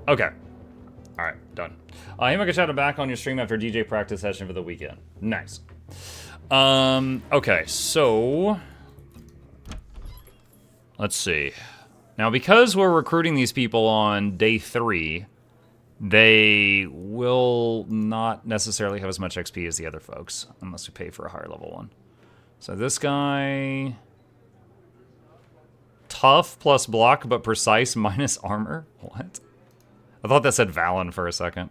Okay. Alright, done. Himaka chatted back on your stream after DJ practice session for the weekend. Nice. Okay, so... Let's see. Now, because we're recruiting these people on day 3, they will not necessarily have as much XP as the other folks, unless we pay for a higher level one. So this guy... Tough plus block, but precise minus armor? What? I thought that said Valen for a second.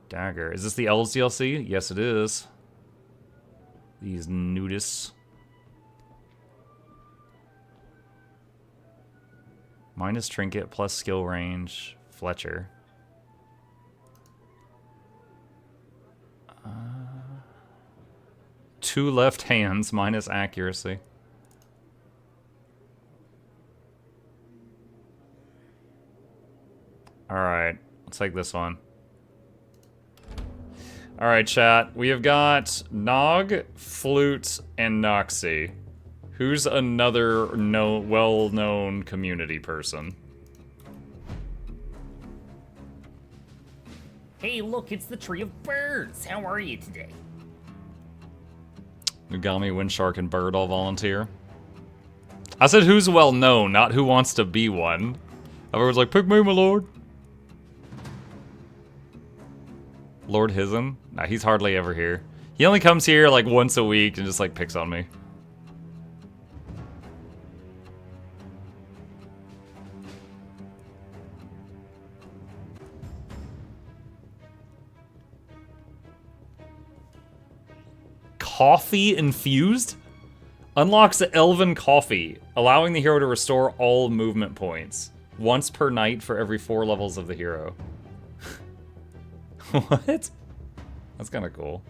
Dagger. Is this the Elves DLC? Yes, it is. These nudists. Minus trinket plus skill range. Fletcher. Two left hands minus accuracy. Alright, let's take this one. Alright, chat. We have got Nog, Flute, and Noxie. Who's another well-known community person? Hey, look, it's the Tree of Birds. How are you today? Nugami, Windshark, and Bird all volunteer. I said who's well-known, not who wants to be one. Everyone's like, pick me, my lord. Lord Hisn? Nah, he's hardly ever here. He only comes here like once a week and just like picks on me. Coffee infused? Unlocks the Elven Coffee, allowing the hero to restore all movement points. Once per night for every 4 levels of the hero. What? That's kind of cool.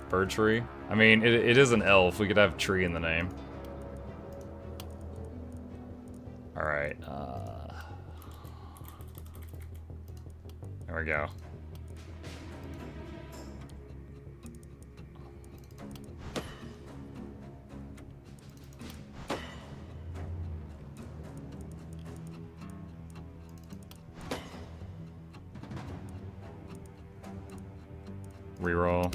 Bird tree? I mean, it is an elf. We could have tree in the name. Alright, there we go. Reroll.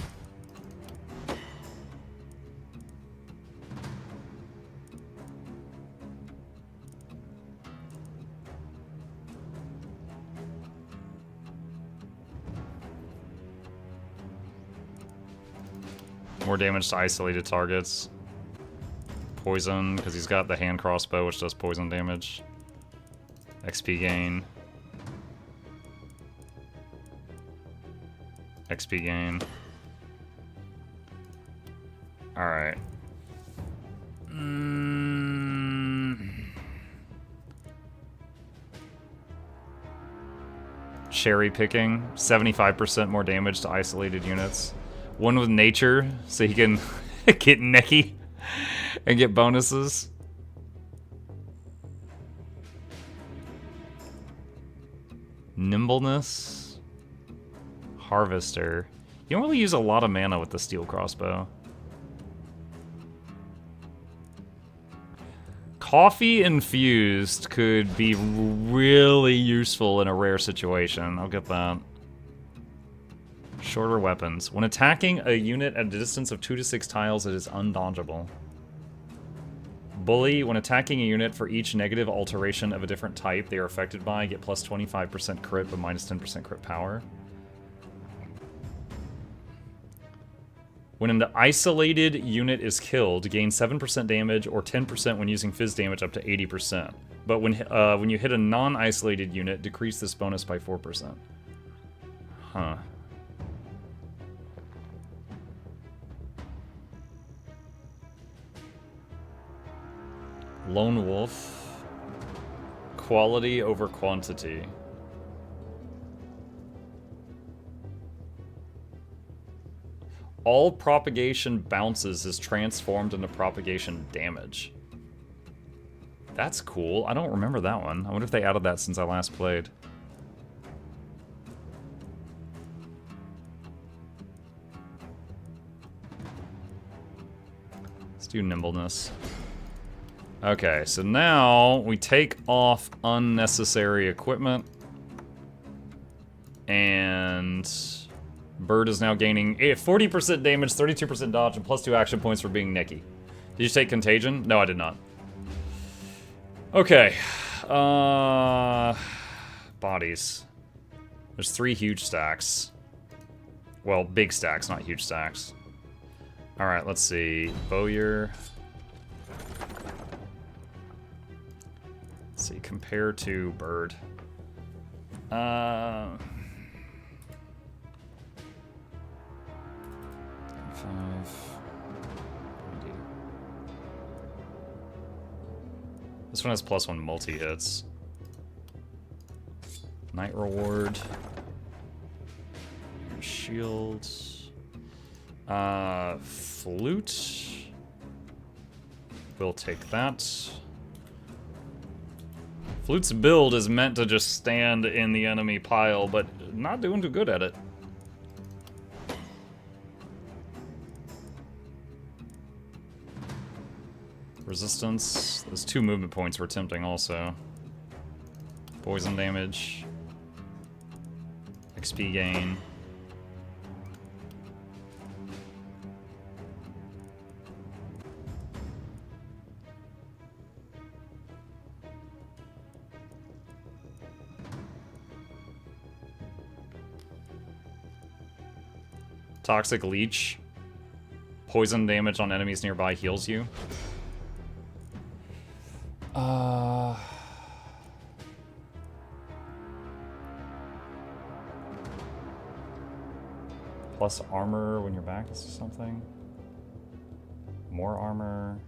More damage to isolated targets. Poison, because he's got the hand crossbow, which does poison damage. XP gain. XP gain. Alright. Cherry picking. 75% more damage to isolated units. One with nature, so he can get necky and get bonuses. Nimbleness. Harvester. You don't really use a lot of mana with the steel crossbow. Coffee infused could be really useful in a rare situation. I'll get that. Shorter weapons. When attacking a unit at a distance of 2 to 6 tiles, it is undodgeable. Bully. When attacking a unit for each negative alteration of a different type they are affected by, get plus 25% crit but minus 10% crit power. When an isolated unit is killed, gain 7% damage or 10% when using fizz damage up to 80%. But when you hit a non-isolated unit, decrease this bonus by 4%. Huh. Lone Wolf. Quality over quantity. All propagation bounces is transformed into propagation damage. That's cool. I don't remember that one. I wonder if they added that since I last played. do nimbleness. Okay, so now we take off unnecessary equipment. And Bird is now gaining 40% damage, 32% dodge, and +2 action points for being Nicky. Did you take Contagion? No, I did not. Okay. Bodies. There's 3 huge stacks. Well, big stacks, not huge stacks. Alright, let's see. Bowyer. Let's see, compare to Bird. 5. This one has +1 multi-hits. Night Reward. Shield. Flute. We'll take that. Flute's build is meant to just stand in the enemy pile, but not doing too good at it. Resistance. Those 2 movement points were tempting also. Poison damage. XP gain. Toxic Leech. Poison damage on enemies nearby heals you. Plus armor when you're back is something. More armor.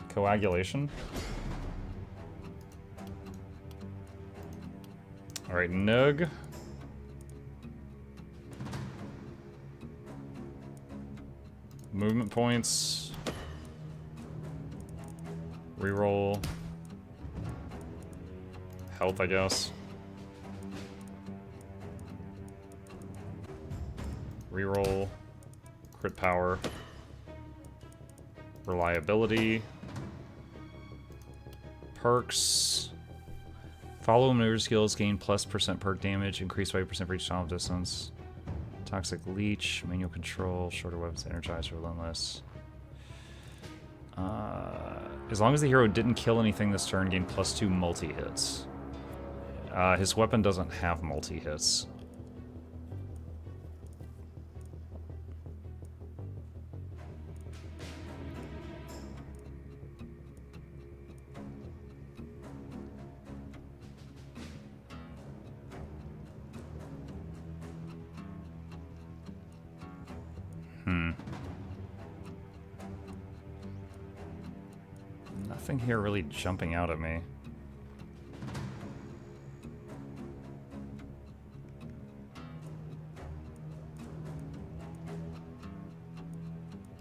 Coagulation. Alright, Nug. Movement points. Reroll. Health, I guess. Reroll. Crit power. Reliability. Perks. Follow maneuver skills, gain +% perk damage, increase by 8% for each time of distance. Toxic Leech, manual control, shorter weapons, energized, relentless. As long as the hero didn't kill anything this turn, gain +2 multi-hits. His weapon doesn't have multi-hits. Nothing here really jumping out at me.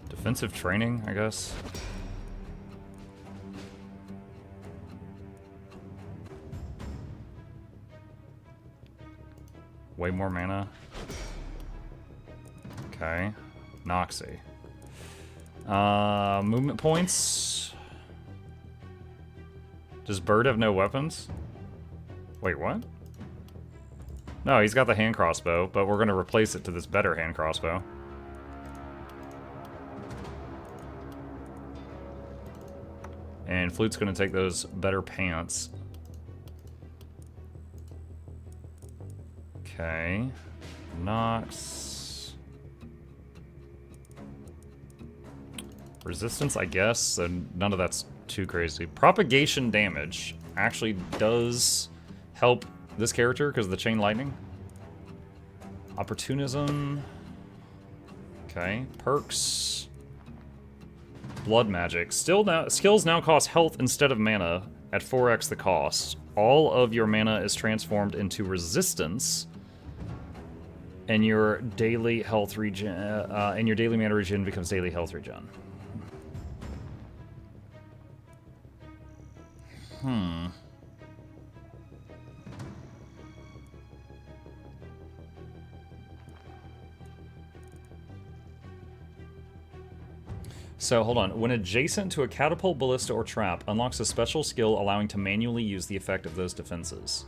Defensive training, I guess. Way more mana. Okay. Noxy. Movement points. Does Bird have no weapons? Wait, what? No, he's got the hand crossbow, but we're going to replace it to this better hand crossbow. And Flute's going to take those better pants. Okay. Nox. Resistance, I guess, so none of that's too crazy. Propagation damage actually does help this character because of the chain lightning. Opportunism. Okay. Perks. Blood magic. Skills now cost health instead of mana at 4x the cost. All of your mana is transformed into resistance, and your daily health regen, and your daily mana regen becomes daily health regen. So, hold on. When adjacent to a catapult, ballista, or trap, unlocks a special skill allowing to manually use the effect of those defenses.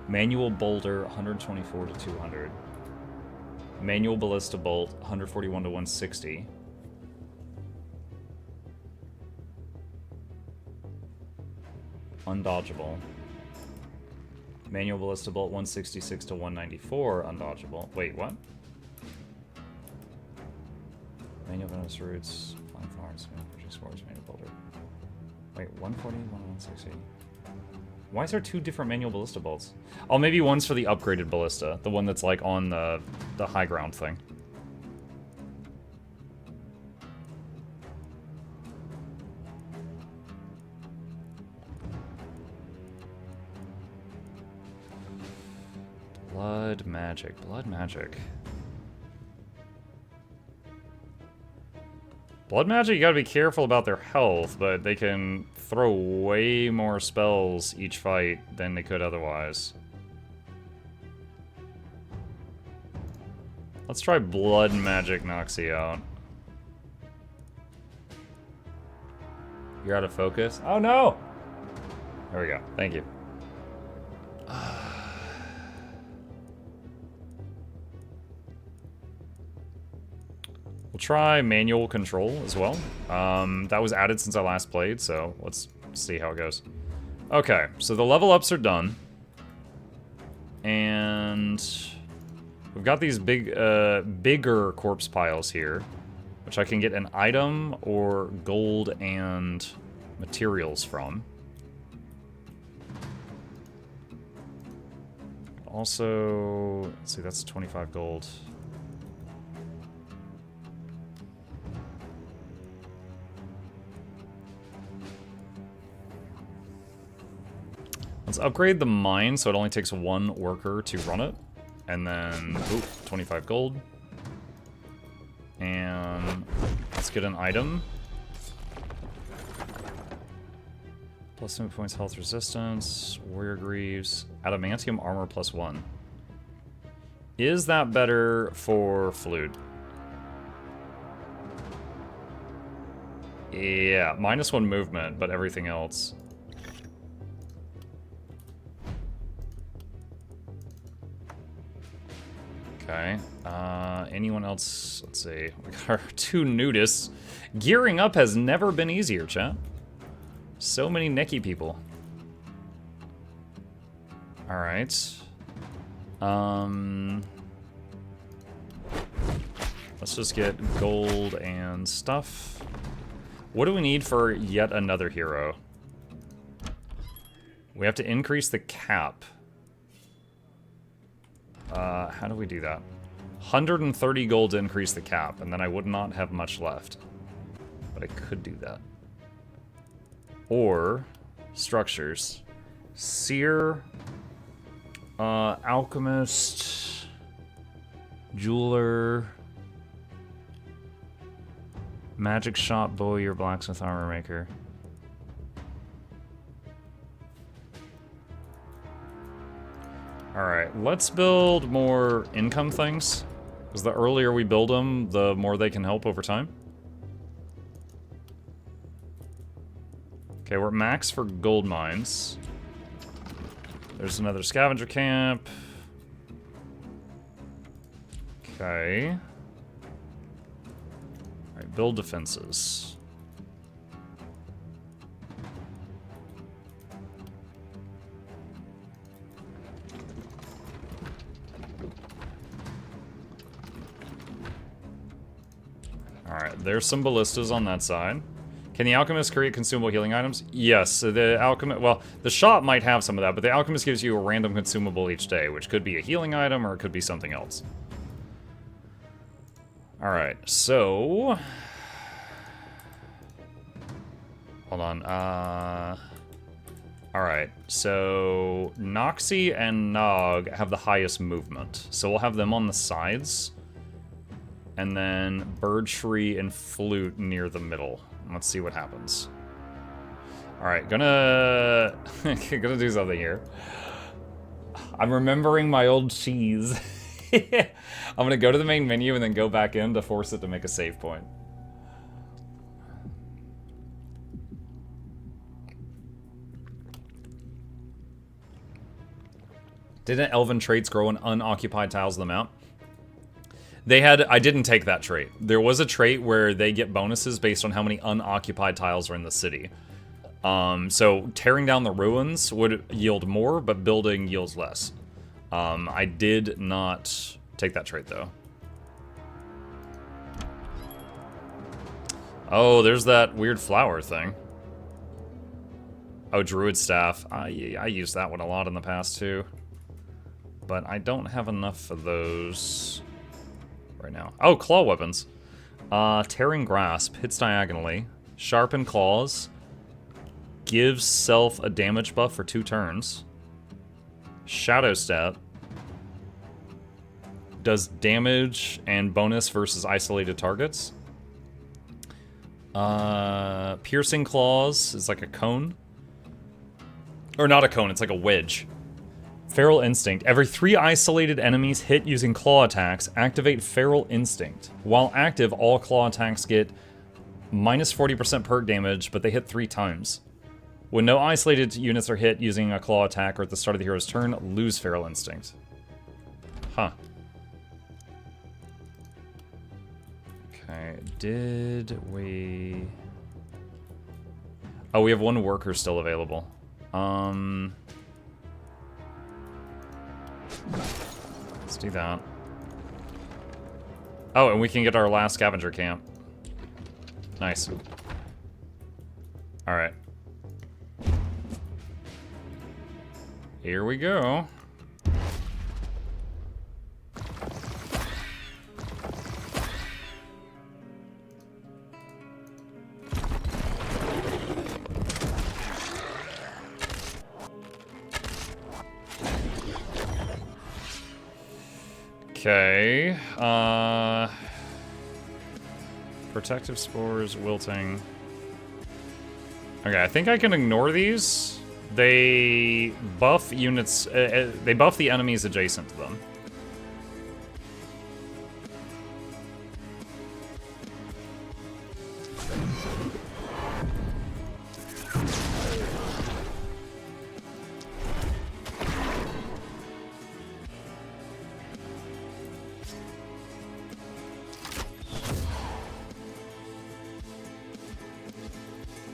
Manual boulder, 124 to 200. Manual ballista bolt, 141 to 160. Undodgeable. Manual ballista bolt, 166 to 194. Undodgeable. Wait, what? Manual venomous roots, flying thorns, manual spores, manual boulder. Wait, 140, 160. Why is there two different manual ballista bolts? Oh, maybe one's for the upgraded ballista, the one that's like on the high ground thing. Blood magic, blood magic. Blood magic, you gotta be careful about their health, but they can throw way more spells each fight than they could otherwise. Let's try blood magic knocks you out. You're out of focus? Oh no! There we go, thank you. We'll try manual control as well. That was added since I last played, so let's see how it goes. Okay, so the level ups are done. And we've got these bigger corpse piles here, which I can get an item or gold and materials from. Also, let's see, that's 25 gold. Let's upgrade the mine so it only takes one worker to run it. And then, ooh, 25 gold. And let's get an item. Plus 7 points health resistance, warrior greaves, adamantium armor plus 1. Is that better for flute? Yeah, -1 movement, but everything else. Okay, anyone else? Let's see, we got our 2 nudists. Gearing up has never been easier, chat. So many necky people. Alright. Let's just get gold and stuff. What do we need for yet another hero? We have to increase the cap. How do we do that? 130 gold to increase the cap, and then I would not have much left. But I could do that. Or structures. Seer, alchemist, jeweler, magic shop, bowyer, blacksmith, armor maker. Alright, let's build more income things, because the earlier we build them, the more they can help over time. Okay, we're at max for gold mines. There's another scavenger camp. Okay. Alright, build defenses. Alright, there's some ballistas on that side. Can the alchemist create consumable healing items? Yes, the alchemist, well, the shop might have some of that, but the alchemist gives you a random consumable each day, which could be a healing item or it could be something else. Alright, so... Hold on, Alright, so Noxie and Nog have the highest movement, so we'll have them on the sides. And then Birdtree and Flute near the middle. Let's see what happens. Alright, gonna do something here. I'm remembering my old cheese. I'm gonna go to the main menu and then go back in to force it to make a save point. Didn't elven traits grow in unoccupied tiles of the map? They had, I didn't take that trait. There was a trait where they get bonuses based on how many unoccupied tiles are in the city. So tearing down the ruins would yield more, but building yields less. I did not take that trait though. Oh, there's that weird flower thing. Oh, Druid Staff. I used that one a lot in the past too. But I don't have enough of those right now. Oh, claw weapons. Tearing Grasp, hits diagonally. Sharpen Claws. Gives self a damage buff for 2 turns. Shadow Step. Does damage and bonus versus isolated targets. Piercing Claws is like a cone. Or not a cone, it's like a wedge. Feral Instinct. Every 3 isolated enemies hit using claw attacks, activate Feral Instinct. While active, all claw attacks get minus 40% perk damage, but they hit 3 times. When no isolated units are hit using a claw attack or at the start of the hero's turn, lose Feral Instinct. Huh. Okay, did we... Oh, we have 1 worker still available. Let's do that. Oh, and we can get our last scavenger camp. Nice. Alright. Here we go. Okay, protective spores, wilting. Okay, I think I can ignore these. They buff units, they buff the enemies adjacent to them.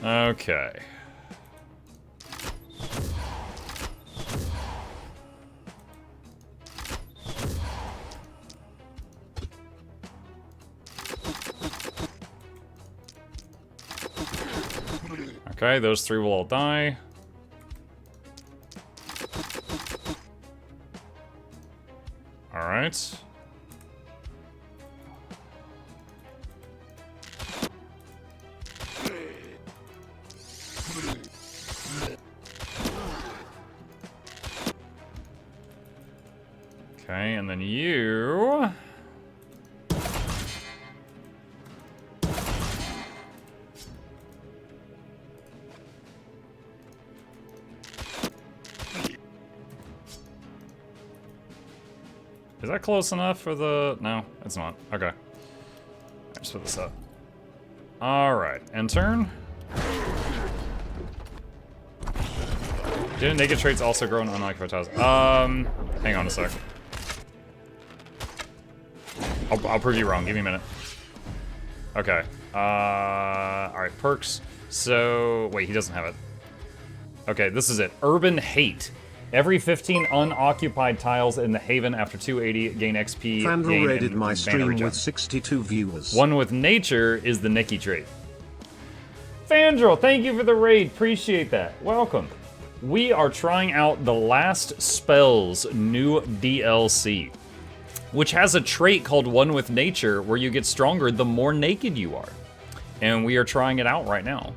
Okay. Okay, those 3 will all die. All right. Okay, and then you... Is that close enough for the... No, it's not. Okay. Let's put this up. Alright, end turn. Didn't naked traits also grow in unoccupied tiles? Hang on a sec. I'll prove you wrong. Give me a minute. Okay. Alright, perks. So, wait, he doesn't have it. Okay, this is it. Urban Hate. Every 15 unoccupied tiles in the Haven after 280 gain XP. Fandral rated my mana stream regen. with 62 viewers. One with nature is the Nicky trait. Fandral, thank you for the raid. Appreciate that. Welcome. We are trying out the Last Spells new DLC, which has a trait called One with Nature, where you get stronger the more naked you are. And we are trying it out right now.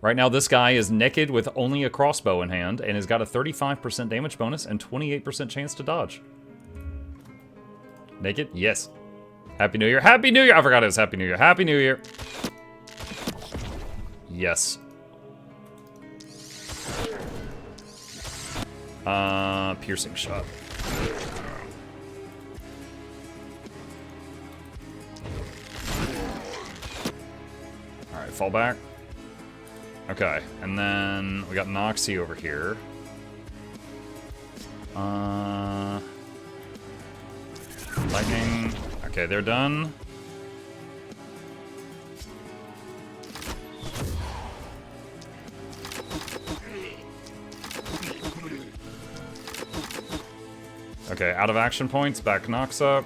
Right now, this guy is naked with only a crossbow in hand, and has got a 35% damage bonus and 28% chance to dodge. Naked? Yes. Happy New Year. Happy New Year! I forgot it was Happy New Year. Happy New Year. Yes. Piercing shot. Alright, fall back. Okay, and then we got Noxie over here. Lightning. Okay, they're done. Okay, out of action points, back Nox up.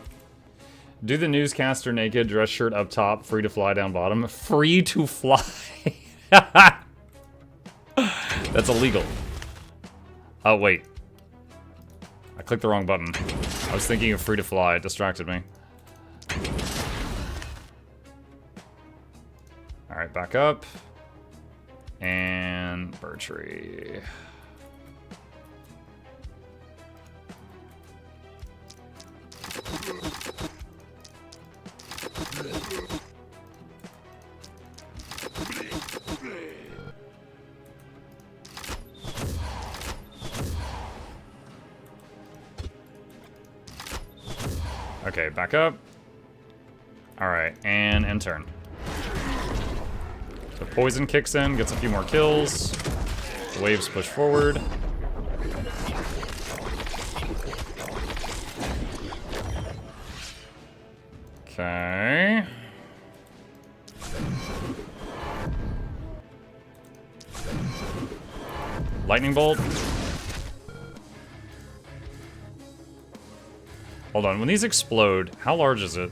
Do the newscaster naked, dress shirt up top, free to fly down bottom. Free to fly. That's illegal. Oh, wait. I clicked the wrong button. I was thinking of free to fly, it distracted me. Alright, back up. And bird tree. Okay, back up. Alright, and end turn. The poison kicks in, gets a few more kills. The waves push forward. Okay. Lightning bolt. Hold on, when these explode, how large is it?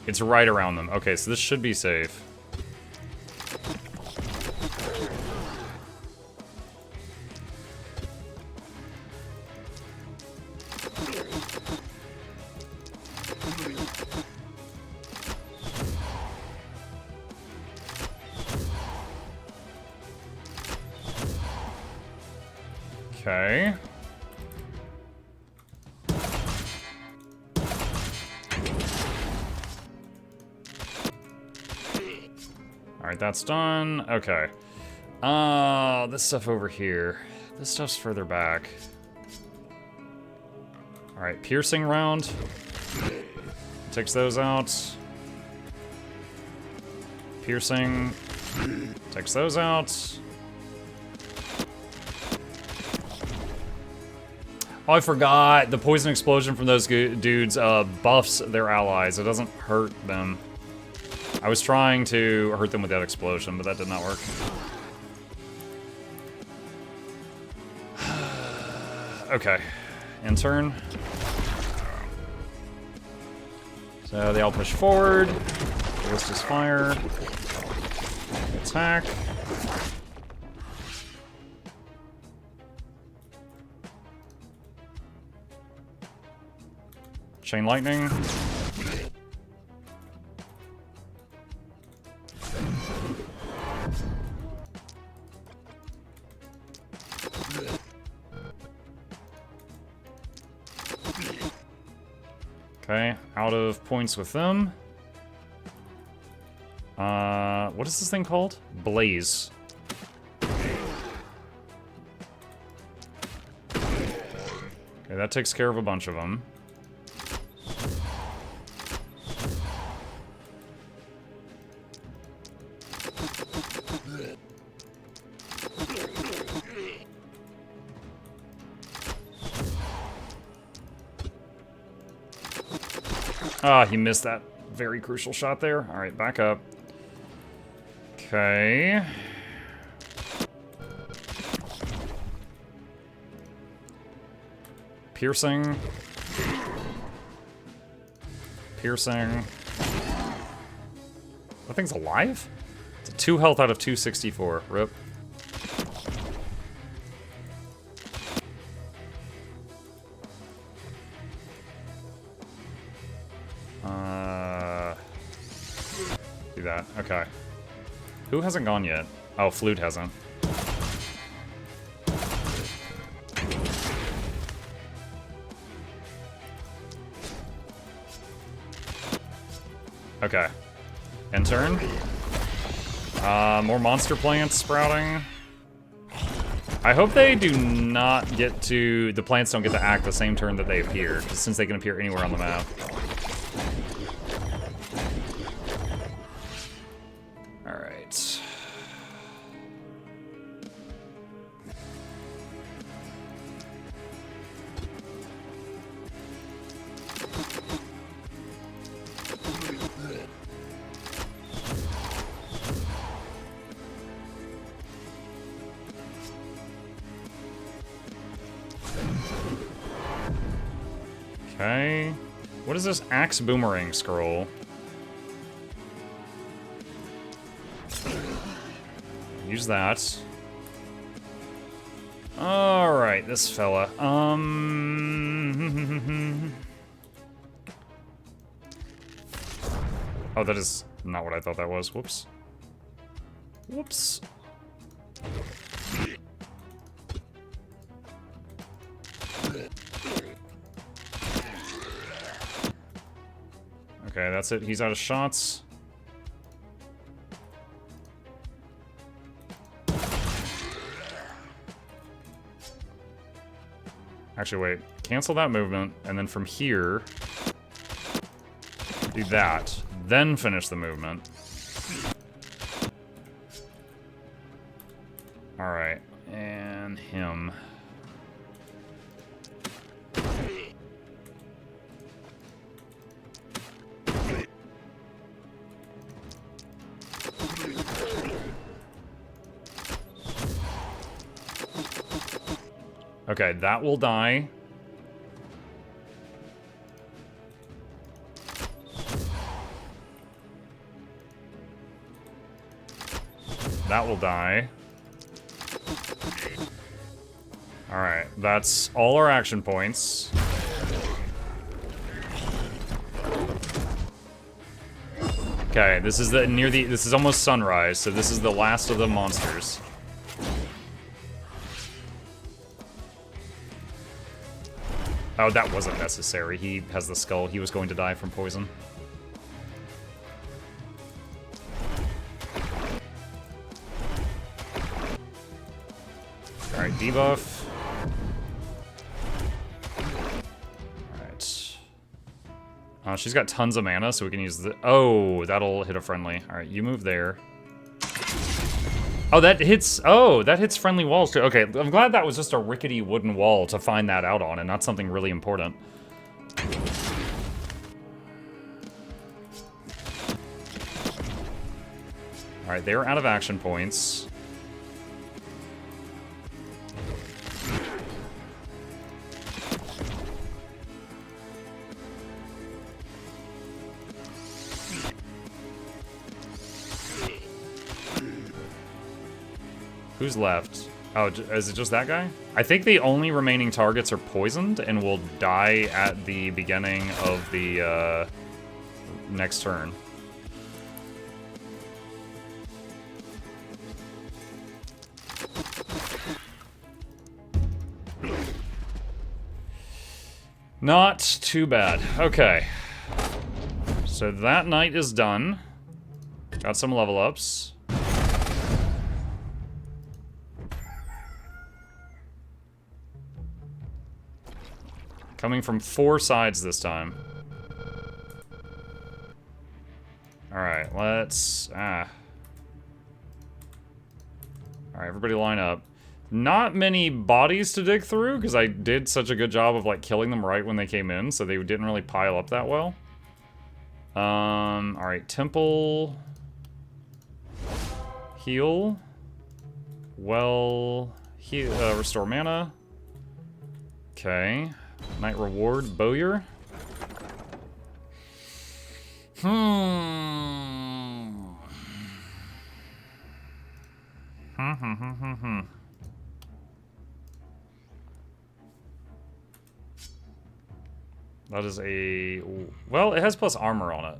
It's right around them. Okay, so this should be safe. Okay. Alright, that's done. Okay. This stuff over here. This stuff's further back. Alright, piercing round. Takes those out. Piercing. Takes those out. Oh, I forgot. The poison explosion from those dudes buffs their allies. It doesn't hurt them. I was trying to hurt them with that explosion, but that did not work. Okay. In turn. So they all push forward. Ballistus fire. Attack. Chain lightning. Okay, out of points with them. What is this thing called? Blaze. Okay, that takes care of a bunch of them. Ah, he missed that very crucial shot there. All right, back up. Okay. Piercing. Piercing. That thing's alive? It's a 2 health out of 264. Rip. Do that. Okay. Who hasn't gone yet? Oh, Flute hasn't. Okay. End turn. More monster plants sprouting. I hope they do not get to... The plants don't get to act the same turn that they appear, since they can appear anywhere on the map. Alright. Okay. What is this axe boomerang scroll? Use that. Alright, this fella. Oh, that is not what I thought that was. Whoops. Whoops. Okay, that's it. He's out of shots. Actually, wait. Cancel that movement, and then from here, do that. Then finish the movement. Alright, and him. Okay, that will die. That will die. Alright, that's all our action points. Okay, this is this is almost sunrise, so this is the last of the monsters. Oh, that wasn't necessary. He has the skull. He was going to die from poison. Alright, debuff. Alright. She's got tons of mana, so we can use the... Oh, that'll hit a friendly. Alright, you move there. Oh, that hits... Oh, that hits friendly walls, too. Okay, I'm glad that was just a rickety wooden wall to find that out on, and not something really important. Alright, they're out of action points. Who's left? Oh, is it just that guy? I think the only remaining targets are poisoned and will die at the beginning of the next turn. Not too bad. Okay. So that night is done. Got some level ups. Coming from 4 sides this time. Alright, let's... Alright, everybody line up. Not many bodies to dig through, because I did such a good job of, like, killing them right when they came in, so they didn't really pile up that well. Alright, temple... Heal. Well... restore mana. Okay. Night reward, Bowyer. That is a... Well, it has plus armor on it.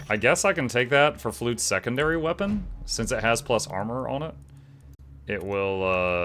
I guess I can take that for Flute's secondary weapon, since it has plus armor on it. It will,